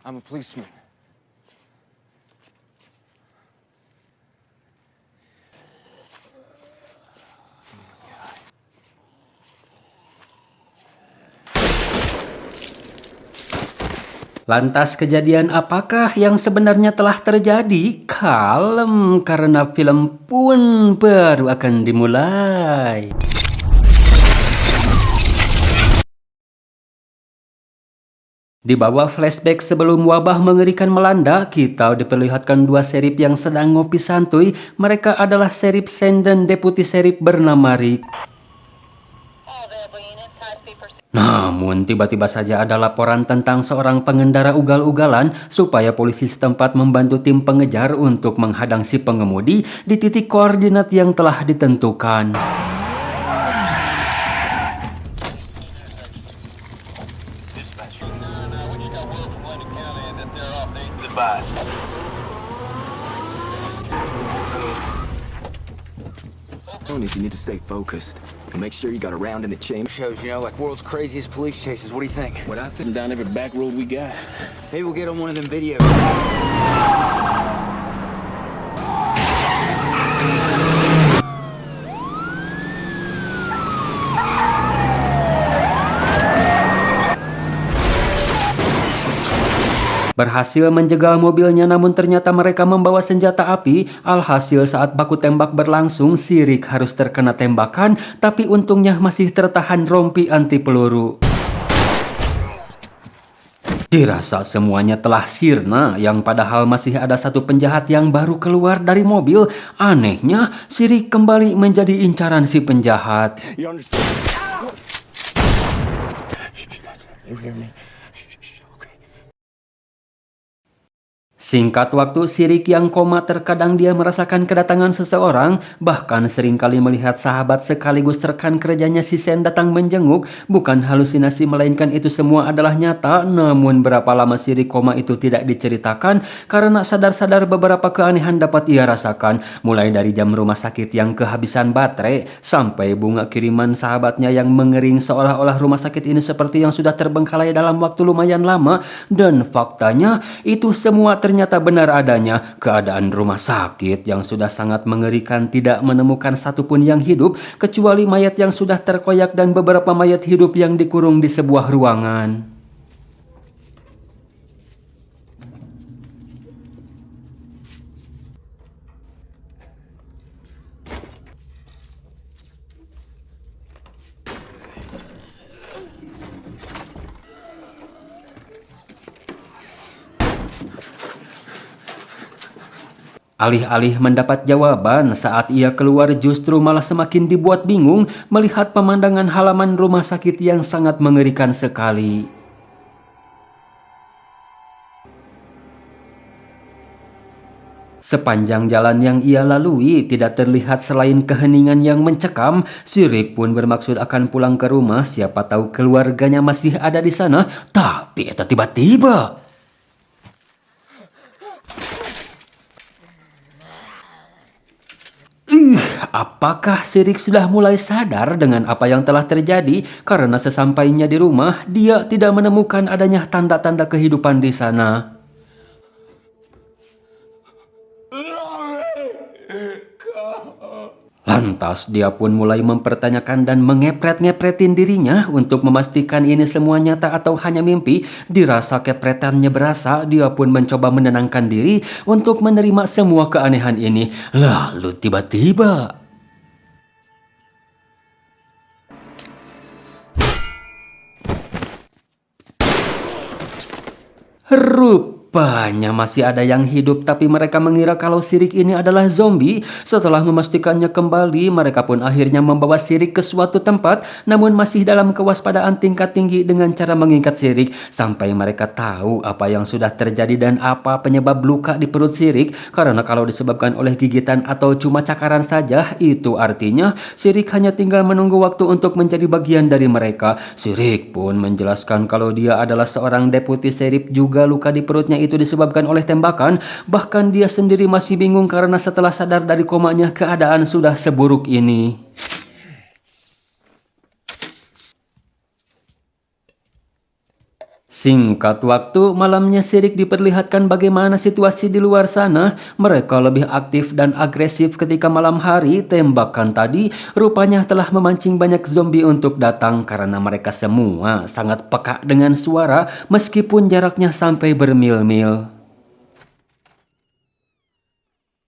I'm a policeman. Lantas kejadian apakah yang sebenarnya telah terjadi? Kalem, karena film pun baru akan dimulai. Di bawah flashback sebelum wabah mengerikan melanda, kita diperlihatkan dua serip yang sedang ngopi santuy. Mereka adalah serip Sen dan deputi serip bernama Rick. Namun tiba-tiba saja ada laporan tentang seorang pengendara ugal-ugalan supaya polisi setempat membantu tim pengejar untuk menghadang si pengemudi di titik koordinat yang telah ditentukan. If you need to stay focused, and make sure you got a round in the chamber. Shows, you know, like world's craziest police chases. What do you think? What I think. Down every back road we got. Maybe we'll get on one of them videos. Berhasil menjegal mobilnya, namun ternyata mereka membawa senjata api. Alhasil saat baku tembak berlangsung, si Rick harus terkena tembakan, tapi untungnya masih tertahan rompi anti peluru. Dirasa semuanya telah sirna, yang padahal masih ada satu penjahat yang baru keluar dari mobil. Anehnya, si Rick kembali menjadi incaran si penjahat. You understand? You hear me? Singkat waktu, si Rick yang koma terkadang dia merasakan kedatangan seseorang, bahkan seringkali melihat sahabat sekaligus rekan kerjanya si Sen datang menjenguk. Bukan halusinasi melainkan itu semua adalah nyata. Namun berapa lama si Rick koma itu tidak diceritakan, karena sadar-sadar beberapa keanehan dapat ia rasakan. Mulai dari jam rumah sakit yang kehabisan baterai, sampai bunga kiriman sahabatnya yang mengering, seolah-olah rumah sakit ini seperti yang sudah terbengkalai dalam waktu lumayan lama. Dan faktanya itu semua ternyata benar adanya. Keadaan rumah sakit yang sudah sangat mengerikan tidak menemukan satupun yang hidup, kecuali mayat yang sudah terkoyak dan beberapa mayat hidup yang dikurung di sebuah ruangan. Alih-alih mendapat jawaban, saat ia keluar justru malah semakin dibuat bingung melihat pemandangan halaman rumah sakit yang sangat mengerikan sekali. Sepanjang jalan yang ia lalui tidak terlihat selain keheningan yang mencekam. Si Rick pun bermaksud akan pulang ke rumah, siapa tahu keluarganya masih ada di sana. Tapi tiba-tiba apakah si Rick sudah mulai sadar dengan apa yang telah terjadi? Karena sesampainya di rumah, dia tidak menemukan adanya tanda-tanda kehidupan di sana. Lantas dia pun mulai mempertanyakan dan ngepret-ngepretin dirinya untuk memastikan ini semua nyata atau hanya mimpi. Dirasa kepretannya berasa, dia pun mencoba menenangkan diri untuk menerima semua keanehan ini. Lalu tiba-tiba rupanya masih ada yang hidup, tapi mereka mengira kalau si Rick ini adalah zombie. Setelah memastikannya kembali, mereka pun akhirnya membawa si Rick ke suatu tempat, namun masih dalam kewaspadaan tingkat tinggi dengan cara mengikat si Rick sampai mereka tahu apa yang sudah terjadi dan apa penyebab luka di perut si Rick. Karena kalau disebabkan oleh gigitan atau cuma cakaran saja, itu artinya si Rick hanya tinggal menunggu waktu untuk menjadi bagian dari mereka. Si Rick pun menjelaskan kalau dia adalah seorang deputi serip, juga luka di perutnya itu disebabkan oleh tembakan. Bahkan dia sendiri masih bingung karena setelah sadar dari komanya, keadaan sudah seburuk ini. Singkat waktu, malamnya Sirik diperlihatkan bagaimana situasi di luar sana. Mereka lebih aktif dan agresif ketika malam hari. Tembakan tadi rupanya telah memancing banyak zombie untuk datang karena mereka semua sangat peka dengan suara meskipun jaraknya sampai bermil-mil.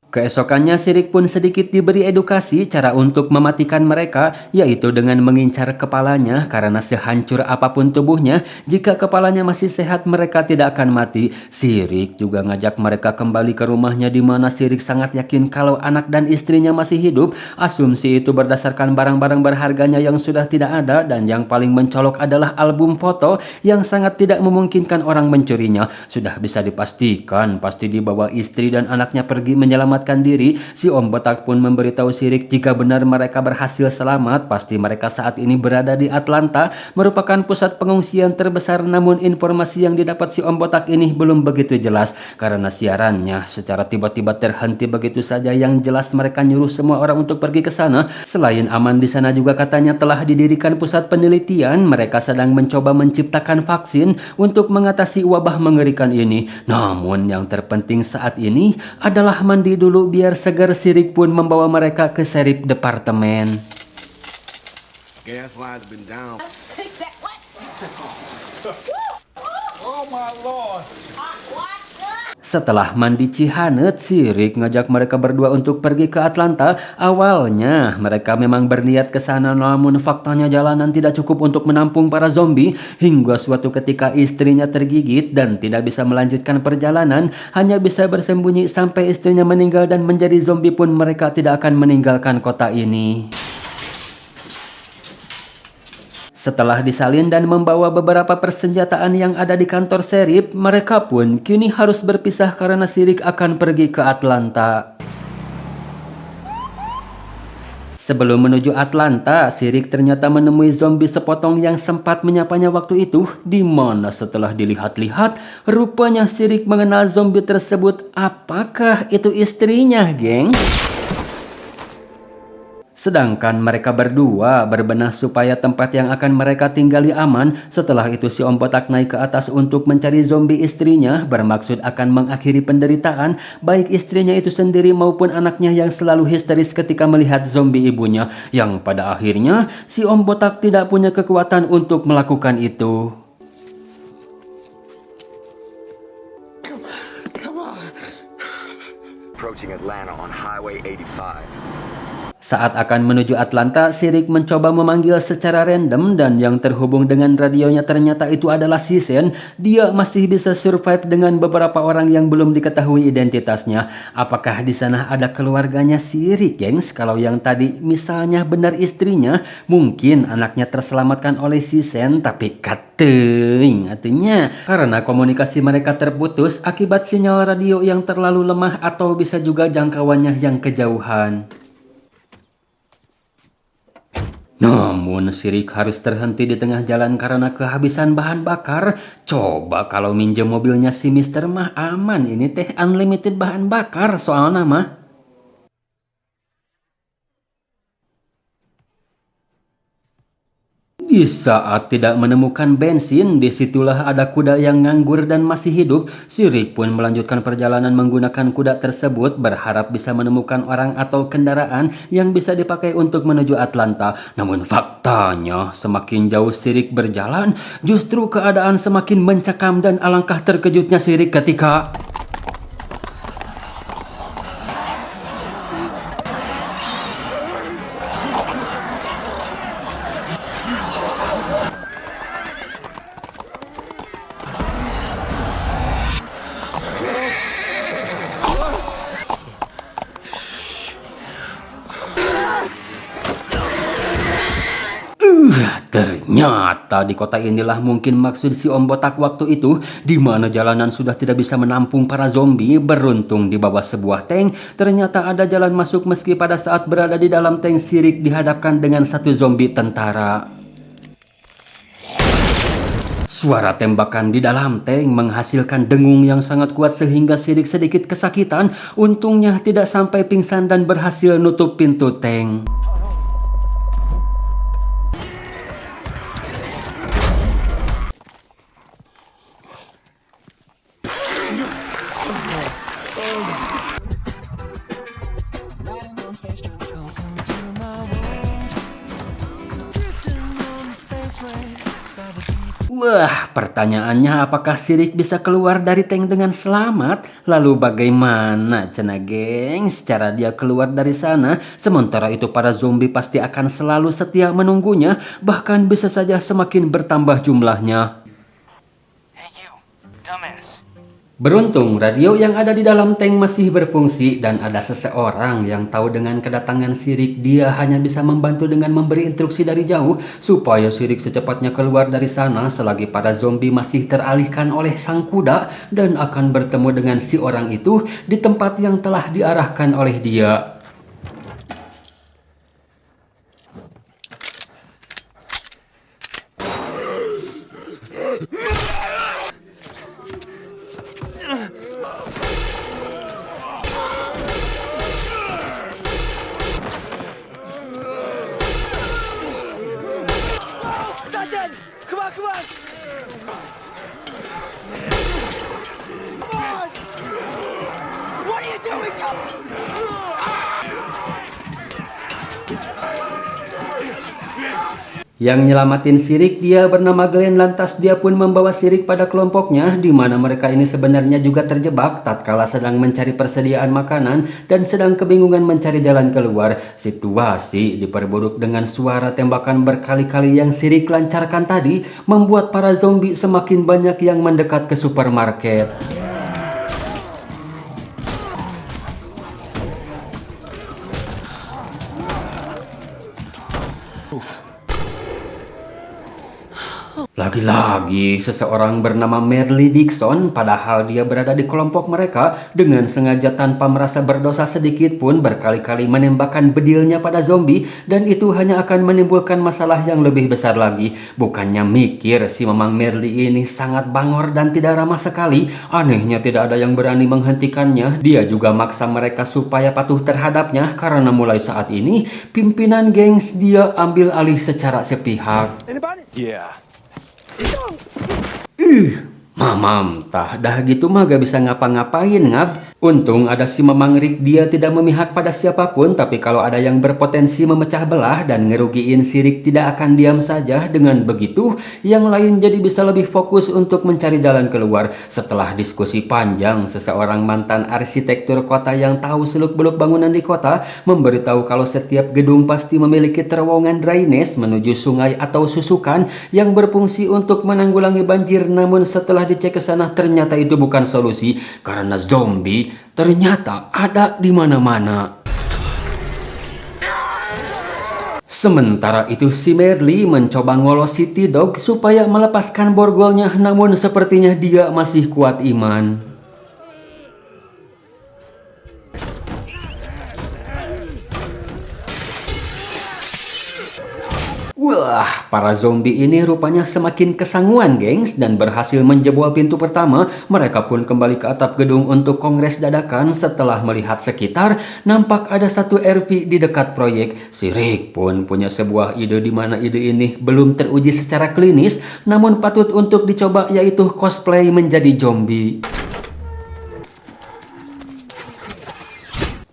Keesokannya Sirik pun sedikit diberi edukasi cara untuk mematikan mereka, yaitu dengan mengincar kepalanya karena sehancur apapun tubuhnya, jika kepalanya masih sehat mereka tidak akan mati. Sirik juga ngajak mereka kembali ke rumahnya di mana Sirik sangat yakin kalau anak dan istrinya masih hidup. Asumsi itu berdasarkan barang-barang berharganya yang sudah tidak ada dan yang paling mencolok adalah album foto yang sangat tidak memungkinkan orang mencurinya. Sudah bisa dipastikan pasti dibawa istri dan anaknya pergi menyelamatkan diri. Si Om Botak pun memberitahu Sirik jika benar mereka berhasil selamat, pasti mereka saat ini berada di Atlanta, merupakan pusat pengungsian terbesar. Namun informasi yang didapat si Om Botak ini belum begitu jelas karena siarannya secara tiba-tiba terhenti begitu saja. Yang jelas mereka nyuruh semua orang untuk pergi ke sana. Selain aman di sana juga katanya telah didirikan pusat penelitian. Mereka sedang mencoba menciptakan vaksin untuk mengatasi wabah mengerikan ini. Namun yang terpenting saat ini adalah mandi dulu biar segar. Sirik pun membawa mereka ke serip departemen. Gas line's been down. Take that. What? Oh my lord. What? Setelah mandi cihanet, Sirik ngajak mereka berdua untuk pergi ke Atlanta. Awalnya mereka memang berniat ke sana, namun faktanya jalanan tidak cukup untuk menampung para zombie. Hingga suatu ketika istrinya tergigit dan tidak bisa melanjutkan perjalanan, hanya bisa bersembunyi sampai istrinya meninggal dan menjadi zombie pun mereka tidak akan meninggalkan kota ini. Setelah disalin dan membawa beberapa persenjataan yang ada di kantor serip, mereka pun kini harus berpisah karena Sirik akan pergi ke Atlanta. Sebelum menuju Atlanta, Sirik ternyata menemui zombie sepotong yang sempat menyapanya waktu itu, di mana setelah dilihat-lihat, rupanya Sirik mengenal zombie tersebut. Apakah itu istrinya, geng? Sedangkan mereka berdua berbenah supaya tempat yang akan mereka tinggali aman. Setelah itu si Om Botak naik ke atas untuk mencari zombie istrinya, bermaksud akan mengakhiri penderitaan baik istrinya itu sendiri maupun anaknya yang selalu histeris ketika melihat zombie ibunya, yang pada akhirnya si Om Botak tidak punya kekuatan untuk melakukan itu. Approaching Atlanta on Highway 85. Saat akan menuju Atlanta, Sirik mencoba memanggil secara random dan yang terhubung dengan radionya ternyata itu adalah si Sen. Dia masih bisa survive dengan beberapa orang yang belum diketahui identitasnya. Apakah di sana ada keluarganya Sirik, gengs? Kalau yang tadi misalnya benar istrinya, mungkin anaknya terselamatkan oleh si Sen, tapi kateng artinya karena komunikasi mereka terputus akibat sinyal radio yang terlalu lemah atau bisa juga jangkauannya yang kejauhan. Namun Sirik harus terhenti di tengah jalan karena kehabisan bahan bakar. Coba kalau minjem mobilnya si Mister mah aman, ini teh unlimited bahan bakar soalnya mah. Di saat tidak menemukan bensin, disitulah ada kuda yang nganggur dan masih hidup. Sirik pun melanjutkan perjalanan menggunakan kuda tersebut, berharap bisa menemukan orang atau kendaraan yang bisa dipakai untuk menuju Atlanta. Namun faktanya, semakin jauh Sirik berjalan, justru keadaan semakin mencekam dan alangkah terkejutnya Sirik ketika... Ternyata di kota inilah mungkin maksud si Om Botak waktu itu, di mana jalanan sudah tidak bisa menampung para zombie. Beruntung di bawah sebuah tank, ternyata ada jalan masuk meski pada saat berada di dalam tank Sirik dihadapkan dengan satu zombie tentara. Suara tembakan di dalam tank menghasilkan dengung yang sangat kuat sehingga Sirik sedikit kesakitan. Untungnya tidak sampai pingsan dan berhasil nutup pintu tank. Wah, pertanyaannya apakah Sirik bisa keluar dari tank dengan selamat? Lalu bagaimana cenah gengs cara dia keluar dari sana? Sementara itu para zombie pasti akan selalu setia menunggunya, bahkan bisa saja semakin bertambah jumlahnya. Hey you, dumbass. Beruntung radio yang ada di dalam tank masih berfungsi dan ada seseorang yang tahu dengan kedatangan Sirik. Dia hanya bisa membantu dengan memberi instruksi dari jauh supaya Sirik secepatnya keluar dari sana selagi para zombie masih teralihkan oleh sang kuda dan akan bertemu dengan si orang itu di tempat yang telah diarahkan oleh dia. Yang nyelamatin Sirik dia bernama Glenn, lantas dia pun membawa Sirik pada kelompoknya di mana mereka ini sebenarnya juga terjebak tatkala sedang mencari persediaan makanan dan sedang kebingungan mencari jalan keluar. Situasi diperburuk dengan suara tembakan berkali-kali yang Sirik lancarkan tadi membuat para zombie semakin banyak yang mendekat ke supermarket. Lagi-lagi seseorang bernama Merle Dixon, padahal dia berada di kelompok mereka, dengan sengaja tanpa merasa berdosa sedikit pun berkali-kali menembakkan bedilnya pada zombie, dan itu hanya akan menimbulkan masalah yang lebih besar lagi. Bukannya mikir, si Mamang Merle ini sangat bangor dan tidak ramah sekali. Anehnya tidak ada yang berani menghentikannya. Dia juga maksa mereka supaya patuh terhadapnya karena mulai saat ini pimpinan gengs dia ambil alih secara sepihak. Yeah. Mamam, tah dah gitu mah gak bisa ngapa-ngapain ngab. Untung ada si Mamang Rick, dia tidak memihak pada siapapun, tapi kalau ada yang berpotensi memecah belah dan ngerugiin si Rick tidak akan diam saja. Dengan begitu, yang lain jadi bisa lebih fokus untuk mencari jalan keluar. Setelah diskusi panjang, seseorang mantan arsitektur kota yang tahu seluk-beluk bangunan di kota memberitahu kalau setiap gedung pasti memiliki terowongan drainase menuju sungai atau susukan yang berfungsi untuk menanggulangi banjir. Namun setelah dicek ke sana ternyata itu bukan solusi karena zombie ternyata ada di mana-mana. Sementara itu si Merle mencoba ngolos si T-Dog supaya melepaskan borgolnya, namun sepertinya dia masih kuat iman. Wah, para zombie ini rupanya semakin kesanguan gengs dan berhasil menjebol pintu pertama. Mereka pun kembali ke atap gedung untuk kongres dadakan. Setelah melihat sekitar, nampak ada satu RV di dekat proyek. Si Rick pun punya sebuah ide di mana ide ini belum teruji secara klinis, namun patut untuk dicoba, yaitu cosplay menjadi zombie.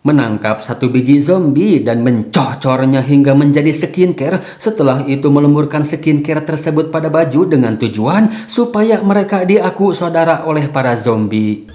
Menangkap satu biji zombie dan mencocornya hingga menjadi skincare. Setelah itu melemburkan skincare tersebut pada baju dengan tujuan supaya mereka diaku saudara oleh para zombie.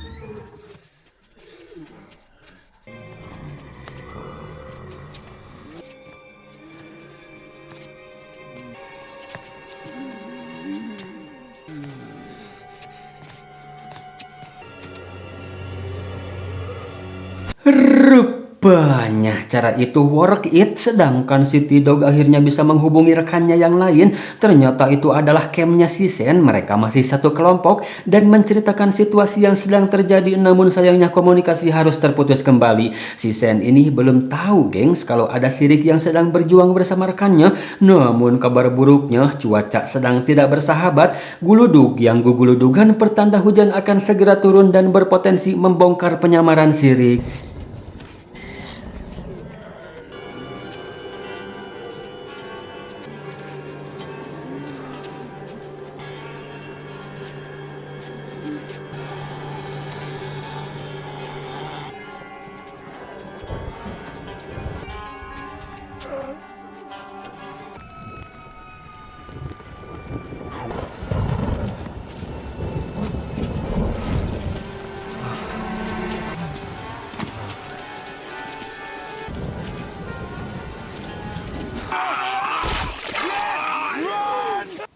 Rupanya cara itu work it, sedangkan si T-Dog akhirnya bisa menghubungi rekannya yang lain. Ternyata itu adalah campnya si Sen. Mereka masih satu kelompok dan menceritakan situasi yang sedang terjadi, namun sayangnya komunikasi harus terputus kembali. Si Sen ini belum tahu gengs kalau ada si Rick yang sedang berjuang bersama rekannya. Namun kabar buruknya, cuaca sedang tidak bersahabat. Guludug yang guguludugan pertanda hujan akan segera turun dan berpotensi membongkar penyamaran si Rick.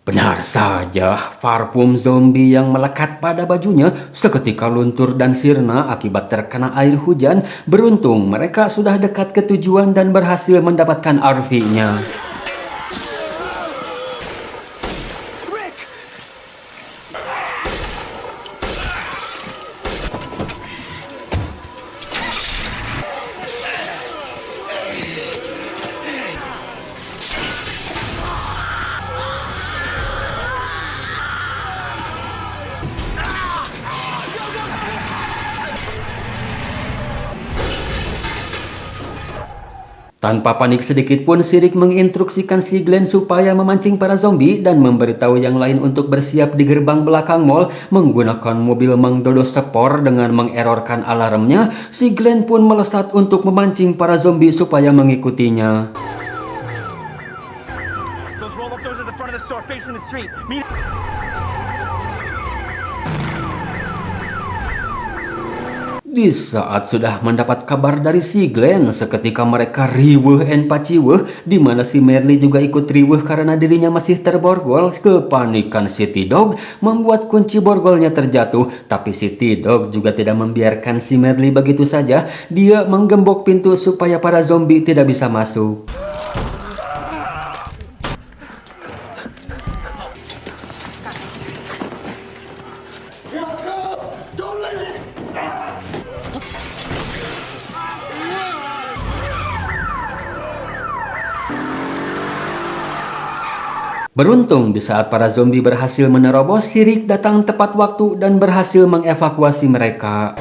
Benar saja, parfum zombie yang melekat pada bajunya seketika luntur dan sirna akibat terkena air hujan. Beruntung mereka sudah dekat ke tujuan dan berhasil mendapatkan RV-nya. Tanpa panik sedikit pun, si Rick menginstruksikan si Glenn supaya memancing para zombie dan memberitahu yang lain untuk bersiap di gerbang belakang mall menggunakan mobil Mang Dodo Sepor. Dengan mengerorkan alarmnya, si Glenn pun melesat untuk memancing para zombie supaya mengikutinya. Those roll-up doors at the front of the store facing the street. Di saat sudah mendapat kabar dari si Glenn, seketika mereka riweuh en paciweuh, di mana si Merle juga ikut riweuh karena dirinya masih terborgol. Kepanikan si T-Dog membuat kunci borgolnya terjatuh, tapi si T-Dog juga tidak membiarkan si Merle begitu saja. Dia menggembok pintu supaya para zombie tidak bisa masuk. Beruntung di saat para zombie berhasil menerobos, si Rick datang tepat waktu dan berhasil mengevakuasi mereka.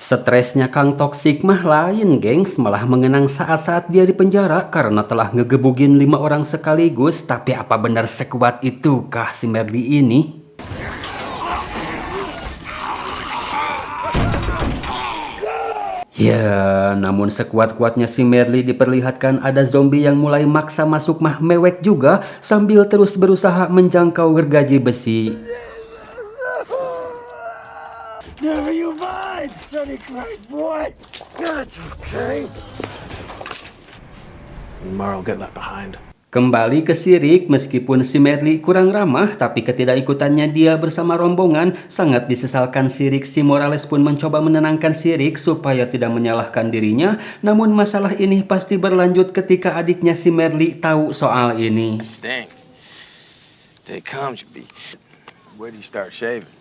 Stresnya Kang Toksik mah lain, gengs, malah mengenang saat-saat dia di penjara karena telah ngegebugin 5 orang sekaligus. Tapi apa benar sekuat itukah si Merle ini? Ya, namun sekuat-kuatnya si Merle diperlihatkan ada zombie yang mulai maksa masuk mah mewek juga sambil terus berusaha menjangkau gergaji besi. Never you mind, sonny great boy. That's okay. Tomorrow will get left behind. Kembali ke si Rick, meskipun si Merle kurang ramah, tapi ketidakikutannya dia bersama rombongan sangat disesalkan si Rick. Si Morales pun mencoba menenangkan si Rick supaya tidak menyalahkan dirinya. Namun masalah ini pasti berlanjut ketika adiknya si Merle tahu soal ini. Stinks. Day comes, you be. Where do you start shaving?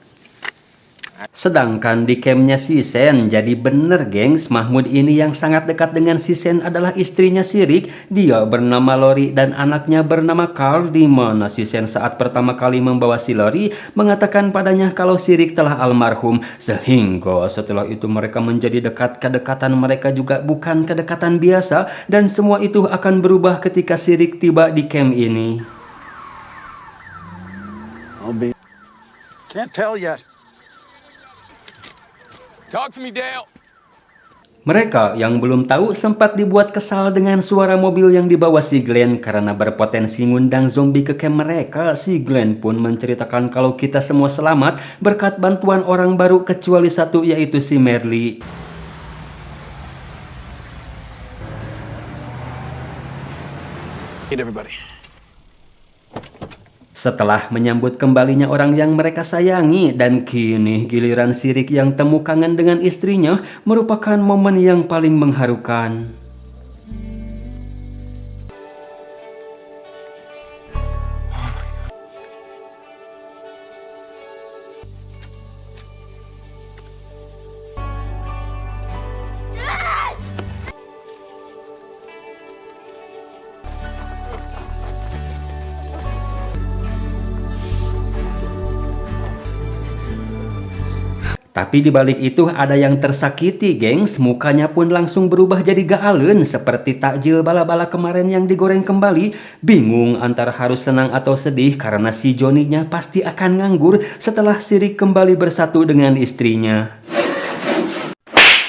Sedangkan di campnya si Sen, jadi bener gengs, Mahmud ini yang sangat dekat dengan si Sen adalah istrinya si Rick. Dia bernama Lori dan anaknya bernama Carl, di mana si Sen saat pertama kali membawa si Lori mengatakan padanya kalau si Rick telah almarhum. Sehingga setelah itu mereka menjadi dekat. Kedekatan mereka juga bukan kedekatan biasa, dan semua itu akan berubah ketika si Rick tiba di camp ini. Can't tell yet. Talk to me, Dale. Mereka yang belum tahu sempat dibuat kesal dengan suara mobil yang dibawa si Glenn karena berpotensi ngundang zombie ke camp mereka. Si Glenn pun menceritakan kalau kita semua selamat berkat bantuan orang baru kecuali satu, yaitu si Merle. Meet everybody. Setelah menyambut kembalinya orang yang mereka sayangi, dan kini giliran si Rick yang temu kangen dengan istrinya, merupakan momen yang paling mengharukan. Tapi di balik itu ada yang tersakiti, gengs. Mukanya pun langsung berubah jadi gaalen seperti takjil bala-bala kemarin yang digoreng kembali. Bingung antara harus senang atau sedih karena si Johnny-nya pasti akan nganggur setelah si Rick kembali bersatu dengan istrinya.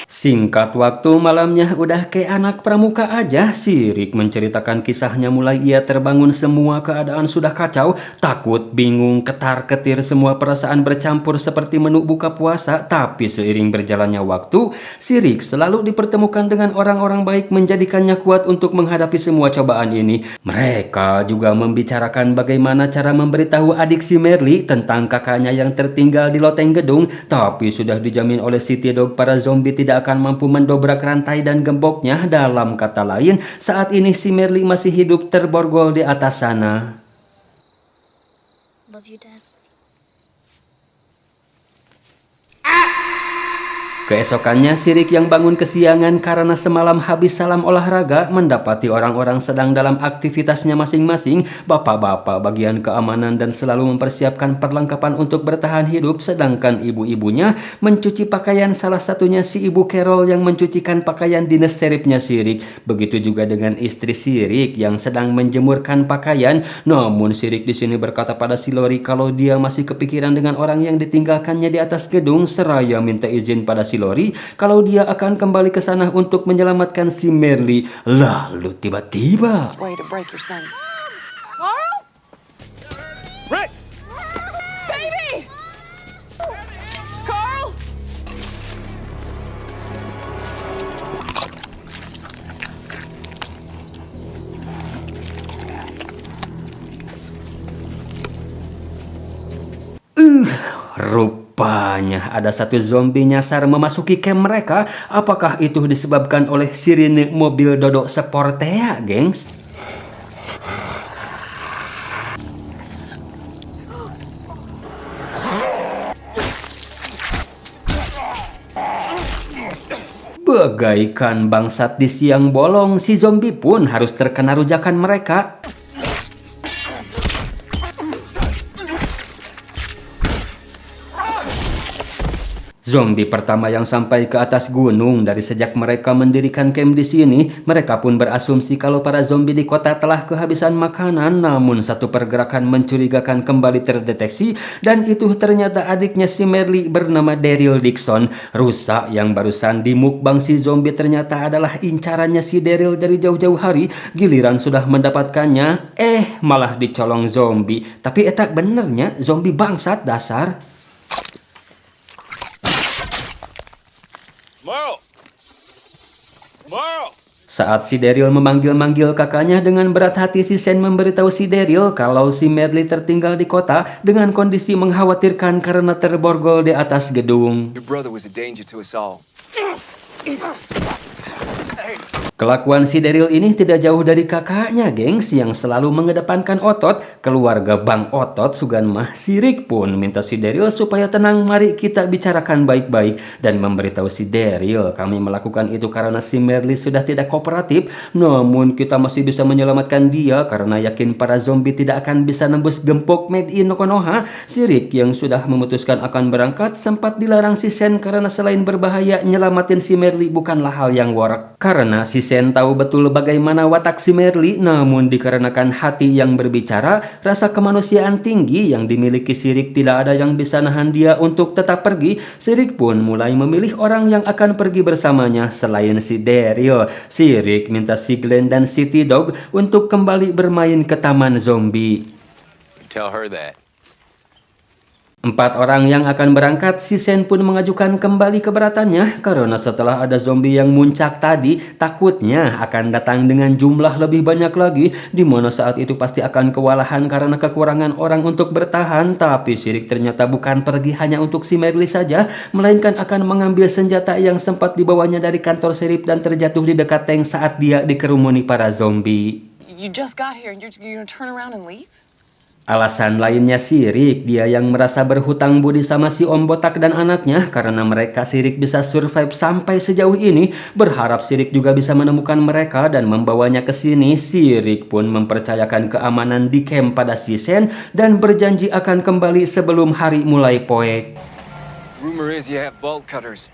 Singkat waktu, malamnya udah kayak anak pramuka aja. Si Rick menceritakan kisahnya mulai ia terbangun, semua keadaan sudah kacau. Takut, bingung, ketar-ketir, semua perasaan bercampur seperti menu buka puasa. Tapi seiring berjalannya waktu, si Rick selalu dipertemukan dengan orang-orang baik menjadikannya kuat untuk menghadapi semua cobaan ini. Mereka juga membicarakan bagaimana cara memberitahu adik si Merle tentang kakaknya yang tertinggal di loteng gedung. Tapi sudah dijamin oleh si T-Dog para zombie tidak akan mampu mendobrak rantai dan gemboknya. Dalam kata lain, saat ini si Merle masih hidup terborgol di atas sana. Love you, Dad. Keesokannya si Rick yang bangun kesiangan karena semalam habis salam olahraga mendapati orang-orang sedang dalam aktivitasnya masing-masing. Bapak-bapak bagian keamanan dan selalu mempersiapkan perlengkapan untuk bertahan hidup, sedangkan ibu-ibunya mencuci pakaian, salah satunya si ibu Carol yang mencucikan pakaian dinas seripnya si Rick. Begitu juga dengan istri si Rick yang sedang menjemurkan pakaian. Namun si Rick di sini berkata pada si Lori kalau dia masih kepikiran dengan orang yang ditinggalkannya di atas gedung, seraya minta izin pada si Lori kalau dia akan kembali ke sana untuk menyelamatkan si Merle. Lalu tiba-tiba Way to break your son. Carl? Rick! Baby! Carl? Rupanya ada satu zombie nyasar memasuki camp mereka. Apakah itu disebabkan oleh sirine mobil Dodok Sportea, gengs? Bagaikan bangsat di siang bolong, si zombie pun harus terkena rujakan mereka. Zombie pertama yang sampai ke atas gunung dari sejak mereka mendirikan camp di sini. Mereka pun berasumsi kalau para zombie di kota telah kehabisan makanan. Namun satu pergerakan mencurigakan kembali terdeteksi, dan itu ternyata adiknya si Merle bernama Daryl Dixon. Rusa yang barusan dimukbang si zombie ternyata adalah incarannya si Daryl dari jauh-jauh hari. Giliran sudah mendapatkannya, malah dicolong zombie. Tapi etak benernya zombie bangsat dasar. Merle! Merle! Saat si Daryl memanggil-manggil kakaknya, dengan berat hati si Sen memberitahu si Daryl kalau si Merle tertinggal di kota dengan kondisi mengkhawatirkan karena terborgol di atas gedung. Your brother was a danger to us all. Kelakuan si Daryl ini tidak jauh dari kakaknya, gengs, yang selalu mengedepankan otot. Keluarga Bang Otot Sugan mah, si Rick pun minta si Daryl supaya tenang, mari kita bicarakan baik-baik, dan memberitahu si Daryl kami melakukan itu karena si Merle sudah tidak kooperatif. Namun kita masih bisa menyelamatkan dia karena yakin para zombie tidak akan bisa nembus gempok made in Konoha. Si Rick yang sudah memutuskan akan berangkat sempat dilarang si Sen karena selain berbahaya, nyelamatin si Merle bukanlah hal yang warak. Karena si Sen tahu betul bagaimana watak si Merle, namun dikarenakan hati yang berbicara, rasa kemanusiaan tinggi yang dimiliki si Rick, tidak ada yang bisa nahan dia untuk tetap pergi. Si Rick pun mulai memilih orang yang akan pergi bersamanya selain si Daryl. Si Rick minta si Glenn dan si T-Dog untuk kembali bermain ke taman zombie. Tell her that. 4 orang yang akan berangkat, si Sen pun mengajukan kembali keberatannya karena setelah ada zombie yang muncak tadi, takutnya akan datang dengan jumlah lebih banyak lagi, di mana saat itu pasti akan kewalahan karena kekurangan orang untuk bertahan. Tapi si Rick ternyata bukan pergi hanya untuk si Merle saja, melainkan akan mengambil senjata yang sempat dibawanya dari kantor serip dan terjatuh di dekat tank saat dia dikerumuni para zombie. You just got here and you're gonna turn around and leave? Alasan lainnya si Rick, dia yang merasa berhutang budi sama si Om Botak dan anaknya karena mereka si Rick bisa survive sampai sejauh ini. Berharap si Rick juga bisa menemukan mereka dan membawanya ke sini. Si Rick pun mempercayakan keamanan di camp pada si Sen dan berjanji akan kembali sebelum hari mulai poek. Rumor is you have bolt cutters.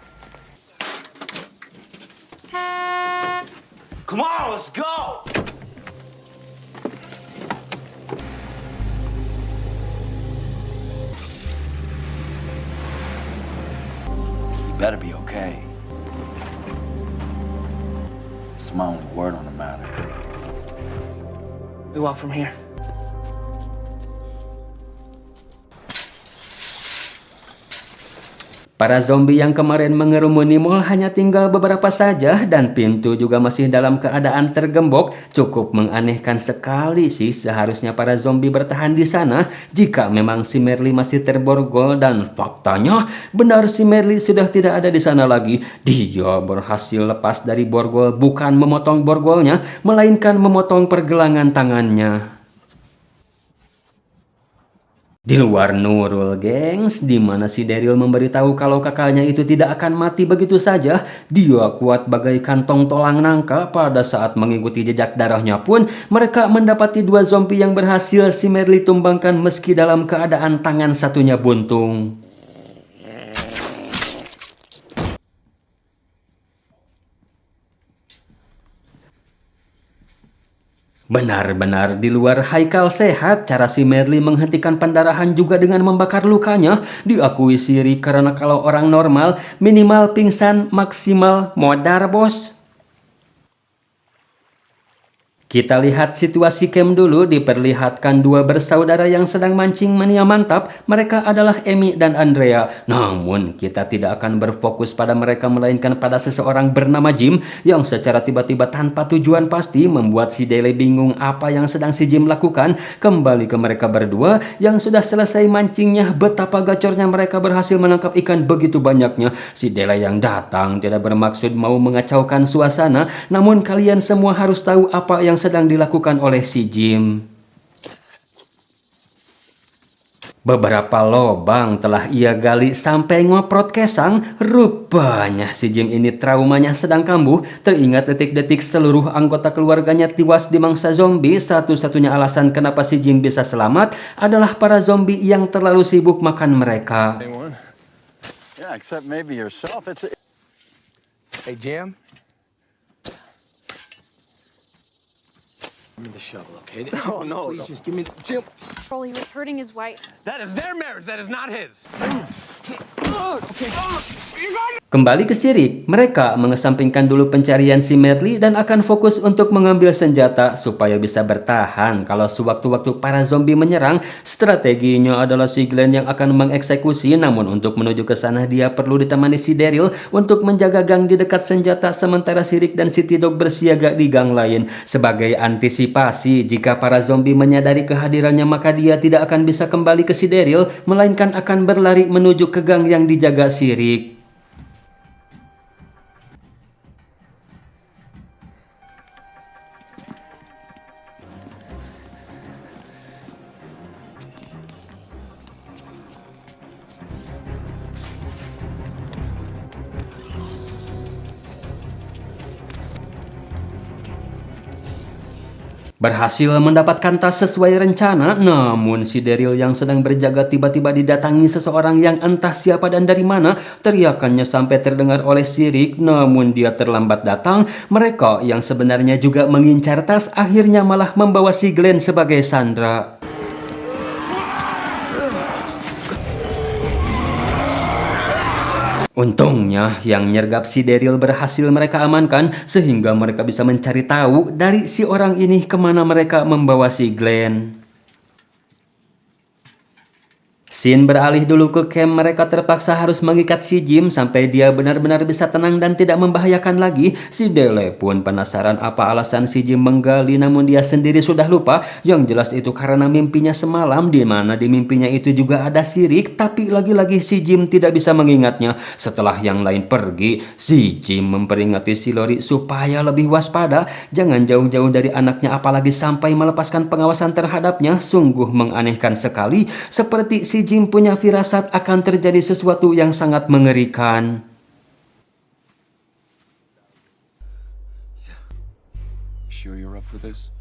Come on, let's go! You better be okay. It's my only word on the matter. We walk from here. Para zombie yang kemarin mengerumuni mall hanya tinggal beberapa saja dan pintu juga masih dalam keadaan tergembok. Cukup menganehkan sekali sih, seharusnya para zombie bertahan di sana jika memang si Merly masih terborgol, dan faktanya benar si Merly sudah tidak ada di sana lagi. Dia berhasil lepas dari borgol, bukan memotong borgolnya melainkan memotong pergelangan tangannya. Di luar Nurul, gengs, di mana si Daryl memberitahu kalau kakaknya itu tidak akan mati begitu saja. Dia kuat bagai kantong tolang nangka. Pada saat mengikuti jejak darahnya pun, mereka mendapati dua zombie yang berhasil si Merly tumbangkan meski dalam keadaan tangan satunya buntung. Benar-benar di luar haikal sehat. Cara si Merly menghentikan pendarahan juga dengan membakar lukanya. Diakui Siri karena kalau orang normal minimal pingsan, maksimal modar, bos. Kita lihat situasi camp dulu. Diperlihatkan dua bersaudara yang sedang mancing mania mantap. Mereka adalah Amy dan Andrea. Namun kita tidak akan berfokus pada mereka melainkan pada seseorang bernama Jim yang secara tiba-tiba tanpa tujuan pasti membuat si Dele bingung apa yang sedang si Jim lakukan. Kembali ke mereka berdua yang sudah selesai mancingnya. Betapa gacornya mereka berhasil menangkap ikan begitu banyaknya. Si Dele yang datang tidak bermaksud mau mengacaukan suasana, namun kalian semua harus tahu apa yang sedang dilakukan oleh si Jim. Beberapa lobang telah ia gali sampai ngoprot kesang. Rupanya si Jim ini traumanya sedang kambuh. Teringat detik-detik seluruh anggota keluarganya tewas di mangsa zombie. Satu-satunya alasan kenapa si Jim bisa selamat adalah para zombie yang terlalu sibuk makan mereka. Yeah, except maybe yourself. Hey, Jim. Give me the shovel, okay? No, Please just give me the... Jim! He was hurting his wife. That is their marriage. That is not his. Kembali ke Sirik, mereka mengesampingkan dulu pencarian si Merly dan akan fokus untuk mengambil senjata supaya bisa bertahan kalau sewaktu-waktu para zombie menyerang. Strateginya adalah si Glenn yang akan mengeksekusi, namun untuk menuju ke sana dia perlu ditemani si Daryl untuk menjaga gang di dekat senjata, sementara Sirik dan si T-Dog bersiaga di gang lain. Sebagai antisipasi, jika para zombie menyadari kehadirannya maka dia tidak akan bisa kembali ke si Daryl, melainkan akan berlari menuju ke gang yang dijaga Sirik. Berhasil mendapatkan tas sesuai rencana, namun si Daryl yang sedang berjaga tiba-tiba didatangi seseorang yang entah siapa dan dari mana. Teriakannya sampai terdengar oleh Sirik, namun dia terlambat datang. Mereka yang sebenarnya juga mengincar tas akhirnya malah membawa si Glenn sebagai sandera. Untungnya yang nyergap si Daryl berhasil mereka amankan sehingga mereka bisa mencari tahu dari si orang ini kemana mereka membawa si Glenn. Scene beralih dulu ke camp. Mereka terpaksa harus mengikat si Jim sampai dia benar-benar bisa tenang dan tidak membahayakan lagi. Si Dele pun penasaran apa alasan si Jim menggali, namun dia sendiri sudah lupa. Yang jelas itu karena mimpinya semalam, di mana di mimpinya itu juga ada Sirik, tapi lagi-lagi si Jim tidak bisa mengingatnya. Setelah yang lain pergi, si Jim memperingati si Lori supaya lebih waspada, jangan jauh-jauh dari anaknya apalagi sampai melepaskan pengawasan terhadapnya. Sungguh menganehkan sekali, seperti si Jim punya firasat akan terjadi sesuatu yang sangat mengerikan. Sure you're up for this?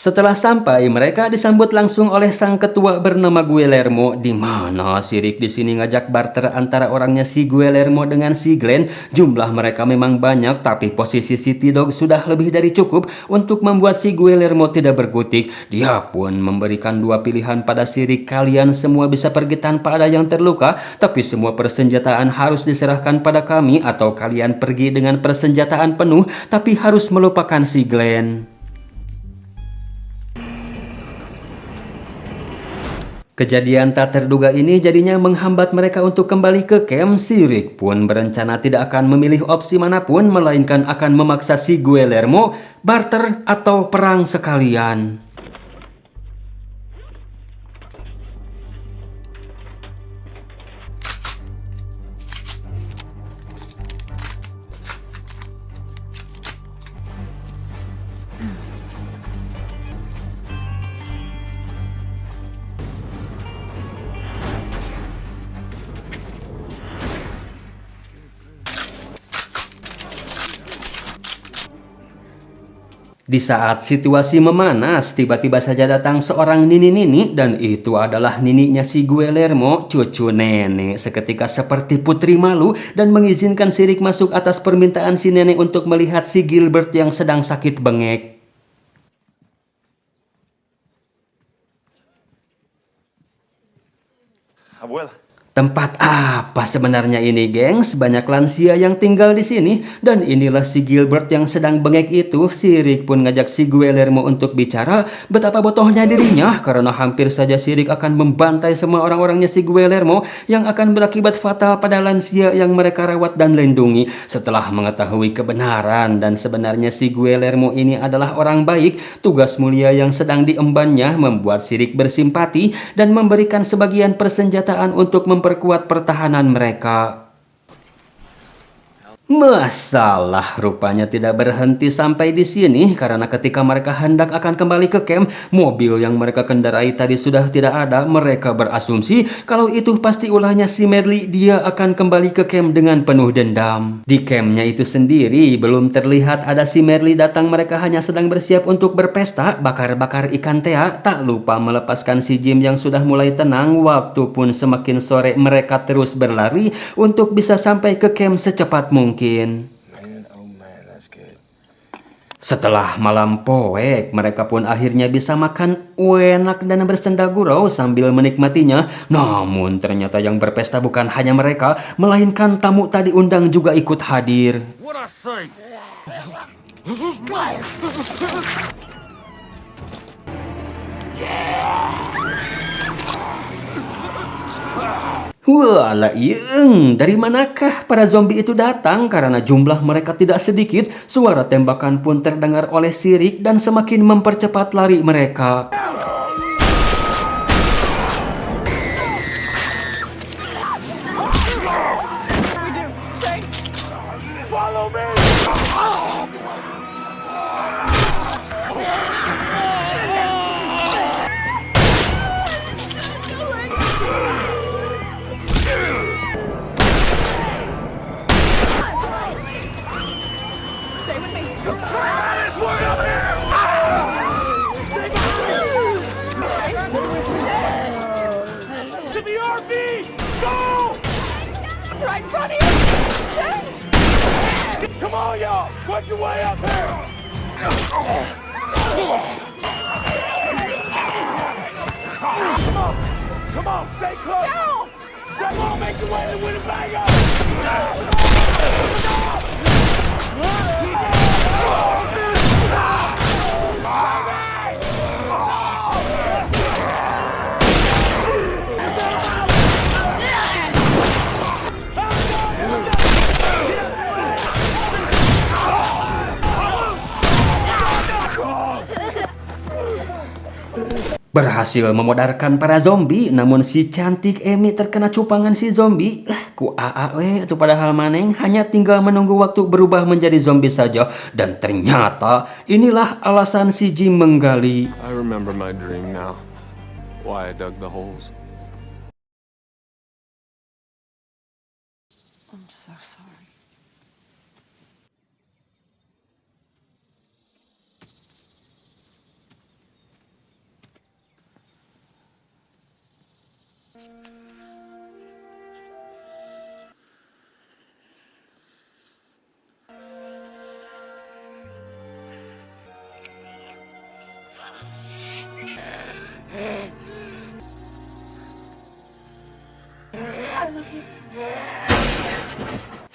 Setelah sampai, mereka disambut langsung oleh sang ketua bernama Guillermo, di mana si Rick di sini ngajak barter antara orangnya si Guillermo dengan si Glenn. Jumlah mereka memang banyak, tapi posisi si T-Dog sudah lebih dari cukup untuk membuat si Guillermo tidak berkutik. Dia pun memberikan dua pilihan pada si Rick, kalian semua bisa pergi tanpa ada yang terluka, tapi semua persenjataan harus diserahkan pada kami, atau kalian pergi dengan persenjataan penuh, tapi harus melupakan si Glenn. Kejadian tak terduga ini jadinya menghambat mereka untuk kembali ke camp. Si Rick pun berencana tidak akan memilih opsi manapun, melainkan akan memaksa si Guillermo barter atau perang sekalian. Di saat situasi memanas, tiba-tiba saja datang seorang nini-nini, dan itu adalah nininya si Guillermo, cucu nenek. Seketika seperti putri malu dan mengizinkan si Rick masuk atas permintaan si nenek untuk melihat si Gilbert yang sedang sakit bengek. Abuela. Tempat apa sebenarnya ini, gengs? Banyak lansia yang tinggal di sini, dan inilah si Gilbert yang sedang bengek itu. Si Rick pun ngajak si Guillermo untuk bicara betapa bodohnya dirinya karena hampir saja si Rick akan membantai semua orang-orangnya si Guillermo yang akan berakibat fatal pada lansia yang mereka rawat dan lindungi. Setelah mengetahui kebenaran dan sebenarnya si Guillermo ini adalah orang baik, tugas mulia yang sedang diembannya membuat si Rick bersimpati dan memberikan sebagian persenjataan untuk memperkuat pertahanan mereka. Masalah rupanya tidak berhenti sampai di sini, karena ketika mereka hendak akan kembali ke camp, mobil yang mereka kendarai tadi sudah tidak ada. Mereka berasumsi kalau itu pasti ulahnya si Merle. Dia akan kembali ke camp dengan penuh dendam. Di campnya itu sendiri belum terlihat ada si Merle datang. Mereka hanya sedang bersiap untuk berpesta, bakar-bakar ikan tea. Tak lupa melepaskan si Jim yang sudah mulai tenang. Waktu pun semakin sore, mereka terus berlari untuk bisa sampai ke camp secepat mungkin. Man, oh man, that's good. Setelah malam poek, mereka pun akhirnya bisa makan enak dan bersenda gurau sambil menikmatinya. Namun ternyata yang berpesta bukan hanya mereka, melainkan tamu tadi undang juga ikut hadir. What I say? Walah ieng, dari manakah para zombie itu datang? Karena jumlah mereka tidak sedikit, suara tembakan pun terdengar oleh si Rick dan semakin mempercepat lari mereka. Follow me! To the RV! Go! Right in front of you! Jen! Come on, y'all! Work your way up here! Come on, stay close! No! Step on, make your way to Winnebago! Berhasil memodarkan para zombie, namun si cantik Amy terkena cupangan si zombie. Ku AAW itu padahal maneng hanya tinggal menunggu waktu berubah menjadi zombie saja. Dan ternyata inilah alasan si Jim menggali. I remember my dream now. Why I dug the holes. I'm so sorry.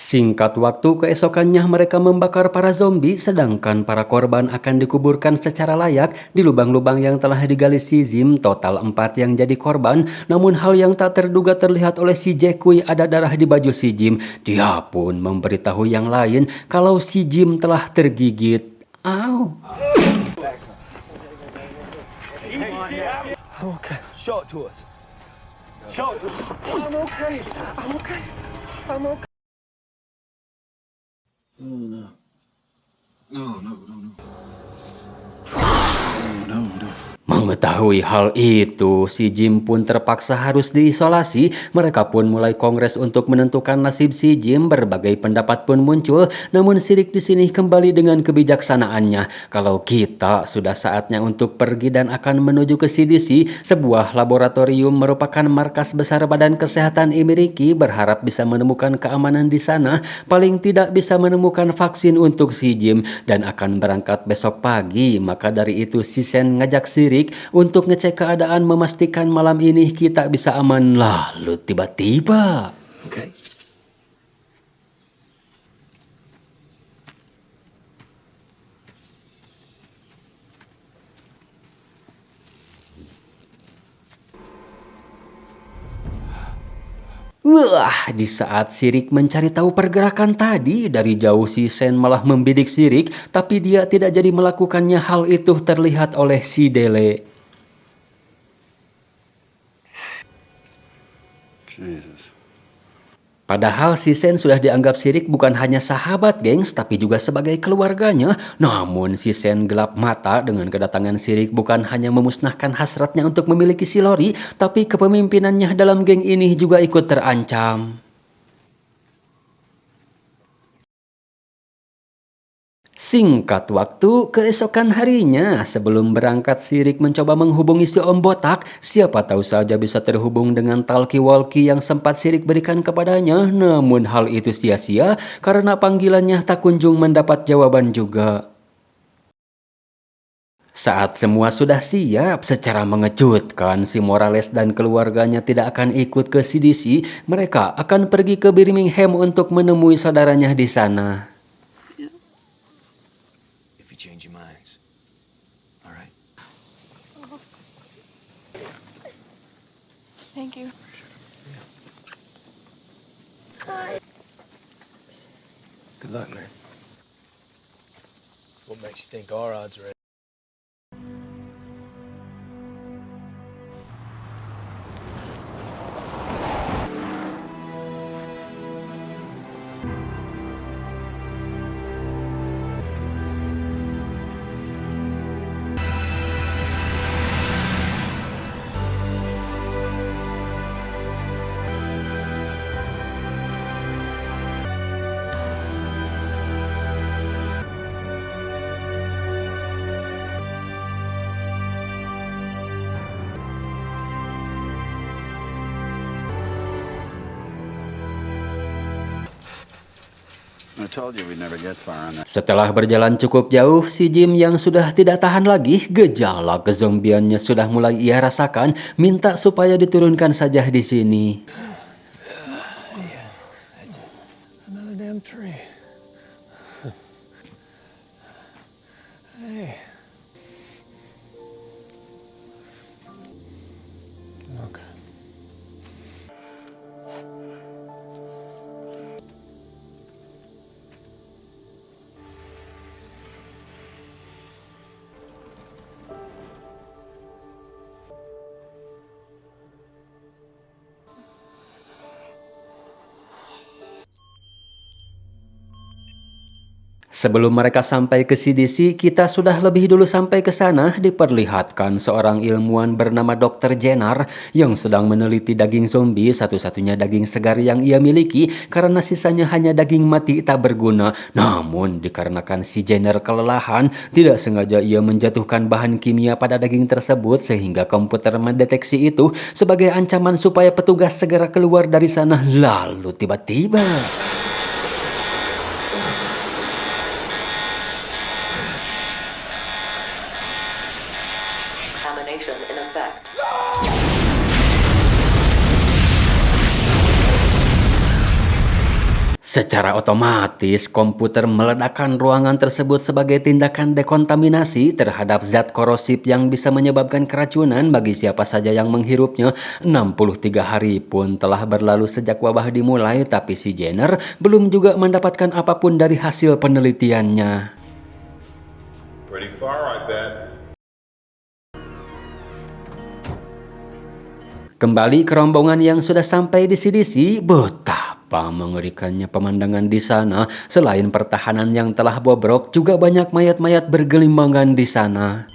Singkat waktu keesokannya mereka membakar para zombie sedangkan para korban akan dikuburkan secara layak di lubang-lubang yang telah digali si Jim. Total 4 yang jadi korban, namun hal yang tak terduga terlihat oleh si Jackie ada darah di baju si Jim. Dia pun memberitahu yang lain kalau si Jim telah tergigit. Au. Okay. Show it to us. Show it to us. I'm okay. I'm okay. I'm okay. No. No. Mengetahui hal itu, si Jim pun terpaksa harus diisolasi. Mereka pun mulai kongres untuk menentukan nasib si Jim. Berbagai pendapat pun muncul, namun Sirik di sini kembali dengan kebijaksanaannya. Kalau kita sudah saatnya untuk pergi dan akan menuju ke CDC, sebuah laboratorium merupakan markas besar Badan Kesehatan Amerika, berharap bisa menemukan keamanan di sana. Paling tidak bisa menemukan vaksin untuk si Jim dan akan berangkat besok pagi. Maka dari itu si Sen ngajak Sirik untuk ngecek keadaan, memastikan malam ini kita bisa aman. Lalu tiba-tiba Okay. wah, di saat Sirik mencari tahu pergerakan tadi, dari jauh si Sen malah membidik Sirik, tapi dia tidak jadi melakukannya. Hal itu terlihat oleh si Dele. Jesus. Padahal si Sen sudah dianggap Sirik bukan hanya sahabat gengs, tapi juga sebagai keluarganya. Namun si Sen gelap mata dengan kedatangan Sirik, bukan hanya memusnahkan hasratnya untuk memiliki si Lori, tapi kepemimpinannya dalam geng ini juga ikut terancam. Singkat waktu, keesokan harinya, sebelum berangkat Sirik mencoba menghubungi si Om Botak. Siapa tahu saja bisa terhubung dengan talkie-walkie yang sempat Sirik berikan kepadanya. Namun hal itu sia-sia karena panggilannya tak kunjung mendapat jawaban juga. Saat semua sudah siap, secara mengejutkan si Morales dan keluarganya tidak akan ikut ke CDC. Mereka akan pergi ke Birmingham untuk menemui saudaranya di sana. If you change your minds. All right. Thank you. Good luck, man. What makes you think our odds are? I told you we'd never get far on that. Setelah berjalan cukup jauh, si Jim yang sudah tidak tahan lagi, gejala kezombiannya sudah mulai ia rasakan, minta supaya diturunkan saja di sini. Another damn tree. Hey. Okay. Sebelum mereka sampai ke CDC, kita sudah lebih dulu sampai ke sana. Diperlihatkan seorang ilmuwan bernama Dr. Jenner yang sedang meneliti daging zombie, satu-satunya daging segar yang ia miliki karena sisanya hanya daging mati tak berguna. Namun dikarenakan si Jenner kelelahan, tidak sengaja ia menjatuhkan bahan kimia pada daging tersebut sehingga komputer mendeteksi itu sebagai ancaman supaya petugas segera keluar dari sana. Lalu tiba-tiba Contamination in effect. secara otomatis komputer meledakkan ruangan tersebut sebagai tindakan dekontaminasi terhadap zat korosif yang bisa menyebabkan keracunan bagi siapa saja yang menghirupnya. 63 hari pun telah berlalu sejak wabah dimulai, tapi si Jenner belum juga mendapatkan apapun dari hasil penelitiannya. Pretty far, I bet. Kembali ke rombongan yang sudah sampai di CDC, betapa mengerikannya pemandangan di sana. Selain pertahanan yang telah bobrok, juga banyak mayat-mayat bergelimbangan di sana.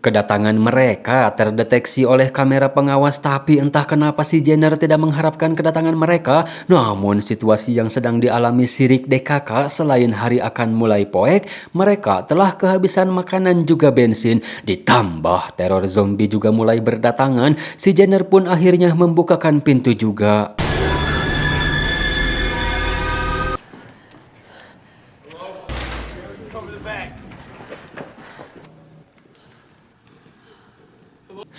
Kedatangan mereka terdeteksi oleh kamera pengawas, tapi entah kenapa si Jenner tidak mengharapkan kedatangan mereka. Namun situasi yang sedang dialami si Rick DKK, selain hari akan mulai poek, mereka telah kehabisan makanan juga bensin. Ditambah teror zombie juga mulai berdatangan, si Jenner pun akhirnya membukakan pintu juga.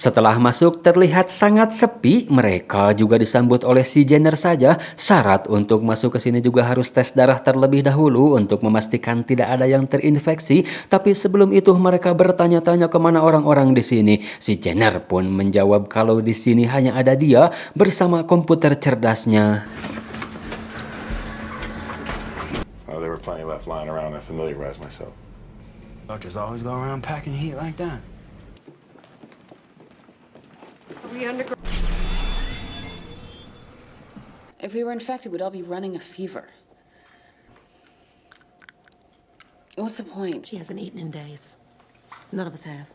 Setelah masuk terlihat sangat sepi, mereka juga disambut oleh si Jenner saja. Syarat untuk masuk ke sini juga harus tes darah terlebih dahulu untuk memastikan tidak ada yang terinfeksi. Tapi sebelum itu mereka bertanya-tanya kemana orang-orang di sini. Si Jenner pun menjawab kalau di sini hanya ada dia bersama komputer cerdasnya. There were plenty left lying around. I familiarized myself. Doctors always go around packing heat like that. If we were infected, we'd all be running a fever. What's the point? She hasn't eaten in days. None of us have.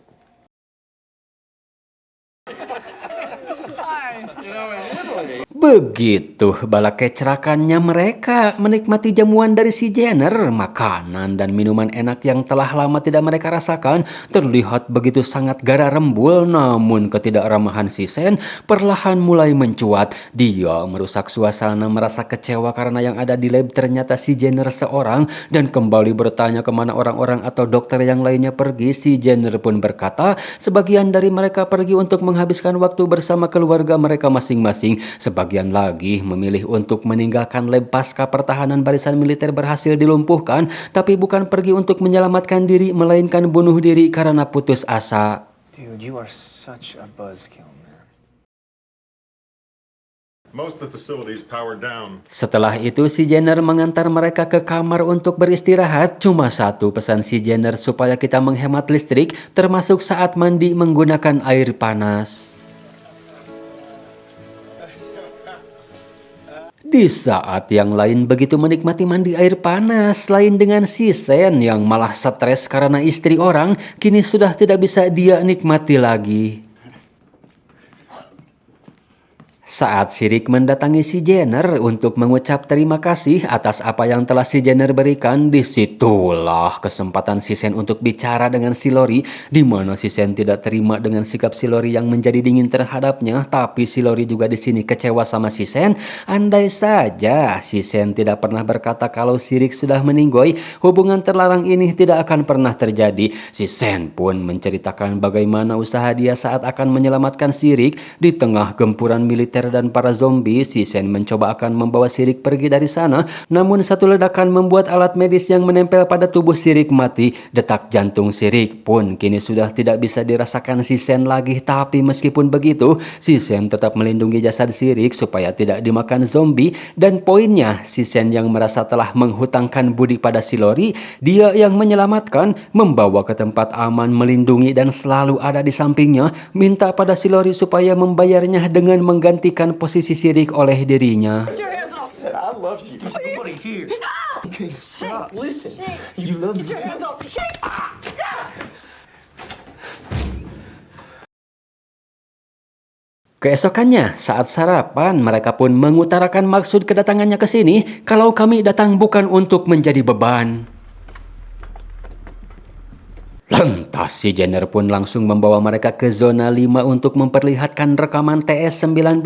Begitu bala kecerakannya mereka menikmati jamuan dari si Jenner. Makanan dan minuman enak yang telah lama tidak mereka rasakan terlihat begitu sangat gara rembul. Namun ketidakramahan si Sen perlahan mulai mencuat. Dia merusak suasana, merasa kecewa karena yang ada di lab ternyata si Jenner seorang. Dan kembali bertanya kemana orang-orang atau dokter yang lainnya pergi. Si Jenner pun berkata sebagian dari mereka pergi untuk menghabiskan waktu bersama keluarga mereka masing-masing. Sebagian lagi memilih untuk meninggalkan lab pasca pertahanan barisan militer berhasil dilumpuhkan, tapi bukan pergi untuk menyelamatkan diri, melainkan bunuh diri karena putus asa. Dude, you are such a buzzkill, man. Most of the facilities powered down. Setelah itu si Jenner mengantar mereka ke kamar untuk beristirahat. Cuma satu pesan si Jenner supaya kita menghemat listrik, termasuk saat mandi menggunakan air panas. Di saat yang lain begitu menikmati mandi air panas, lain dengan si Sen yang malah stres karena istri orang kini sudah tidak bisa dia nikmati lagi. Saat si Rick mendatangi si Jenner untuk mengucap terima kasih atas apa yang telah si Jenner berikan, disitulah kesempatan si Sen untuk bicara dengan si Lori, di mana si Sen tidak terima dengan sikap si Lori yang menjadi dingin terhadapnya. Tapi si Lori juga di sini kecewa sama si Sen. Andai saja si Sen tidak pernah berkata kalau si Rick sudah meninggoy, hubungan terlarang ini tidak akan pernah terjadi. Si Sen pun menceritakan bagaimana usaha dia saat akan menyelamatkan si Rick di tengah gempuran militer dan para zombie. Si Sen mencoba akan membawa si Rick pergi dari sana, namun satu ledakan membuat alat medis yang menempel pada tubuh si Rick mati. Detak jantung si Rick pun kini sudah tidak bisa dirasakan si Sen lagi. Tapi meskipun begitu, si Sen tetap melindungi jasad si Rick supaya tidak dimakan zombie. Dan poinnya, si Sen yang merasa telah menghutangkan budi pada si Lori, dia yang menyelamatkan, membawa ke tempat aman, melindungi dan selalu ada di sampingnya, minta pada si Lori supaya membayarnya dengan mengganti posisi si Rick oleh dirinya. I love love you. Everybody here. Okay, stop. Listen. You love me Get your too. hands off me. Shane! Keesokannya, saat sarapan, mereka pun mengutarakan maksud kedatangannya ke sini kalau kami datang bukan untuk menjadi beban. Lantas si Jenner pun langsung membawa mereka ke zona 5 untuk memperlihatkan rekaman TS-19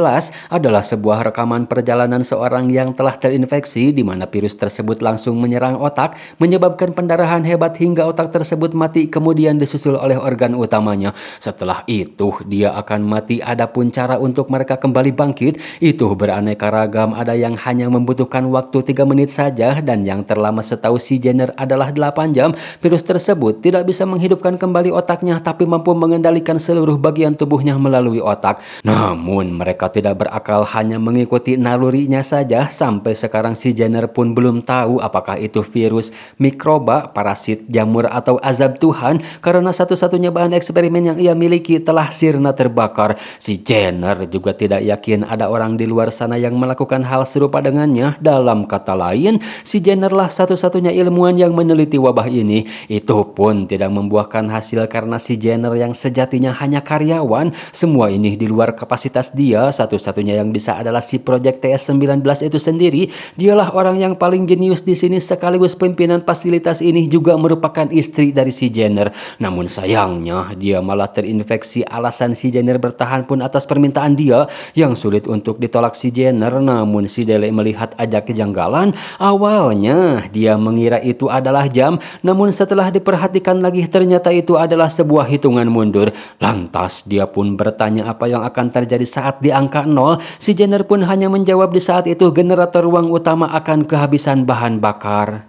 adalah sebuah rekaman perjalanan seorang yang telah terinfeksi di mana virus tersebut langsung menyerang otak, menyebabkan pendarahan hebat hingga otak tersebut mati kemudian disusul oleh organ utamanya. Setelah itu dia akan mati, adapun cara untuk mereka kembali bangkit itu beraneka ragam, ada yang hanya membutuhkan waktu 3 menit saja dan yang terlama setahu si Jenner adalah 8 jam. Virus tersebut tidak bisa menghidupkan kembali otaknya tapi mampu mengendalikan seluruh bagian tubuhnya melalui otak. Namun mereka tidak berakal, hanya mengikuti nalurinya saja. Sampai sekarang si Jenner pun belum tahu apakah itu virus, mikroba, parasit, jamur atau azab Tuhan karena satu-satunya bahan eksperimen yang ia miliki telah sirna terbakar. Si Jenner juga tidak yakin ada orang di luar sana yang melakukan hal serupa dengannya. Dalam kata lain, si Jenner lah satu-satunya ilmuwan yang meneliti wabah ini. Itu pun tidak membuahkan hasil karena si Jenner yang sejatinya hanya karyawan. Semua ini di luar kapasitas dia. Satu-satunya yang bisa adalah si Project TS-19 itu sendiri. Dialah orang yang paling jenius di sini sekaligus pimpinan fasilitas ini, juga merupakan istri dari si Jenner. Namun sayangnya dia malah terinfeksi. Alasan si Jenner bertahan pun atas permintaan dia yang sulit untuk ditolak si Jenner. Namun si Dele melihat ada kejanggalan. Awalnya dia mengira itu adalah jam, namun setelah diperhatikan lagi ternyata itu adalah sebuah hitungan mundur. Lantas dia pun bertanya apa yang akan terjadi saat di angka 0. Si Jenner pun hanya menjawab di saat itu generator ruang utama akan kehabisan bahan bakar.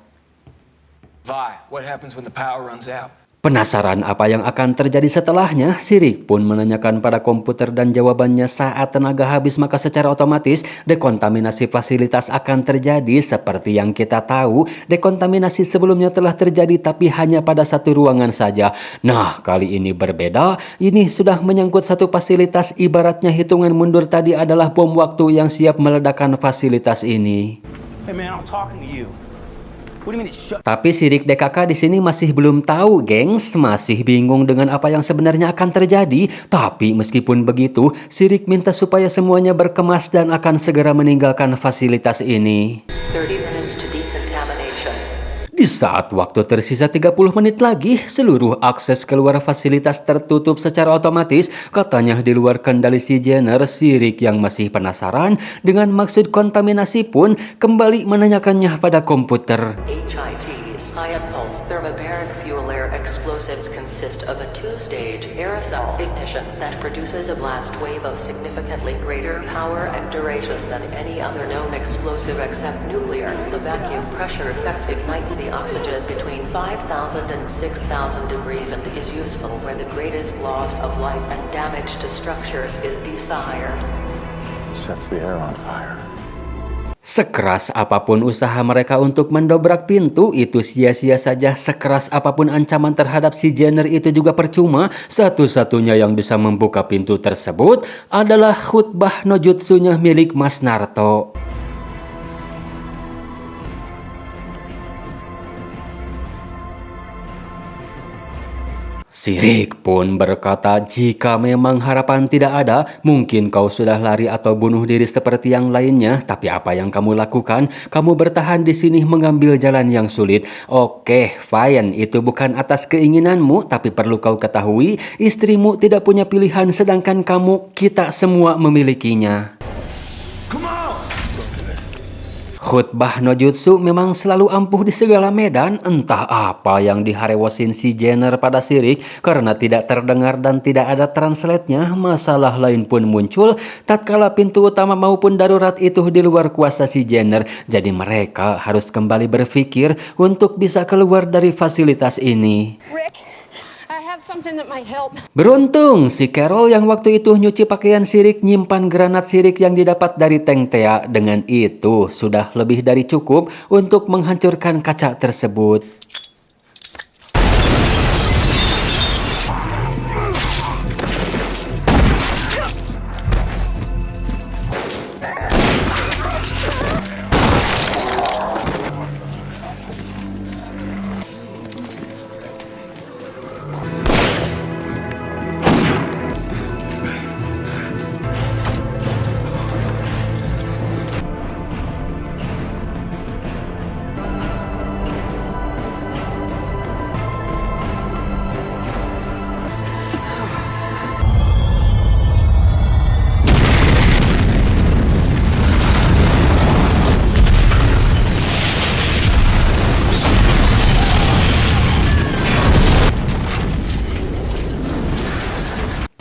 Vi, what happens when the power runs out? Penasaran apa yang akan terjadi setelahnya, si Rick pun menanyakan pada komputer dan jawabannya saat tenaga habis maka secara otomatis dekontaminasi fasilitas akan terjadi. Seperti yang kita tahu, dekontaminasi sebelumnya telah terjadi tapi hanya pada satu ruangan saja. Nah, kali ini berbeda. Ini sudah menyangkut satu fasilitas, ibaratnya hitungan mundur tadi adalah bom waktu yang siap meledakkan fasilitas ini. Hey man, I'm talking to you. What do you mean it's shut? Tapi si Rick DKK di sini masih belum tahu, gengs, masih bingung dengan apa yang sebenarnya akan terjadi. Tapi meskipun begitu, si Rick minta supaya semuanya berkemas dan akan segera meninggalkan fasilitas ini. 30 minutes to decontamination. Di saat waktu tersisa 30 menit lagi, seluruh akses keluar fasilitas tertutup secara otomatis. Katanya di luar kendali si Jenner. Si Rick yang masih penasaran dengan maksud kontaminasi pun kembali menanyakannya pada komputer. HIT's high impulse thermobaric fuel air explosives consist of a two-stage aerosol ignition that produces a blast wave of significantly greater power and duration than any other known explosive except nuclear. The vacuum pressure effect ignites the oxygen between 5,000 and 6,000 degrees and is useful where the greatest loss of life and damage to structures is desired. Sets the air on fire. Sekeras apapun usaha mereka untuk mendobrak pintu, itu sia-sia saja. Sekeras apapun ancaman terhadap si Jenner itu juga percuma. Satu-satunya yang bisa membuka pintu tersebut adalah khutbah no jutsunya milik Mas Naruto. Si Rick pun berkata, jika memang harapan tidak ada, mungkin kau sudah lari atau bunuh diri seperti yang lainnya. Tapi apa yang kamu lakukan? Kamu bertahan di sini mengambil jalan yang sulit. Oke, fine, itu bukan atas keinginanmu, tapi perlu kau ketahui, istrimu tidak punya pilihan, sedangkan kamu, kita semua memilikinya. Khutbah no jutsu memang selalu ampuh di segala medan. Entah apa yang diharewosin si Jenner pada si Rick karena tidak terdengar dan tidak ada translate-nya. Masalah lain pun muncul tatkala pintu utama maupun darurat itu di luar kuasa si Jenner. Jadi mereka harus kembali berpikir untuk bisa keluar dari fasilitas ini. Rick, I have something that might help. Beruntung si Carol yang waktu itu nyuci pakaian si Rick nyimpan granat si Rick yang didapat dari tank Thea. Dengan itu sudah lebih dari cukup untuk menghancurkan kaca tersebut.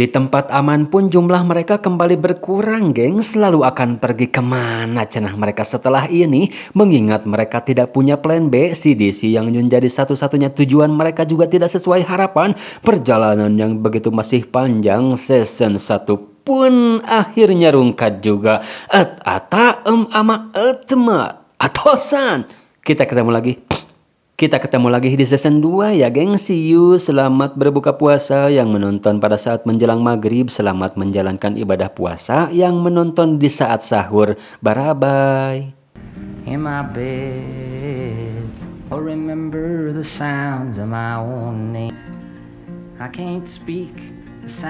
Di tempat aman pun jumlah mereka kembali berkurang, gengs. Lalu akan pergi kemana cenah mereka setelah ini? Mengingat mereka tidak punya plan B, CDC yang menjadi satu-satunya tujuan mereka juga tidak sesuai harapan. Perjalanan yang begitu masih panjang, season 1 pun akhirnya rungkat juga. Ama atosan. Kita ketemu lagi di season 2 ya geng. See you. Selamat berbuka puasa yang menonton pada saat menjelang maghrib. Selamat menjalankan ibadah puasa yang menonton di saat sahur. Bye-bye. In my bed, I remember the sounds of my own name. I can't speak the sound.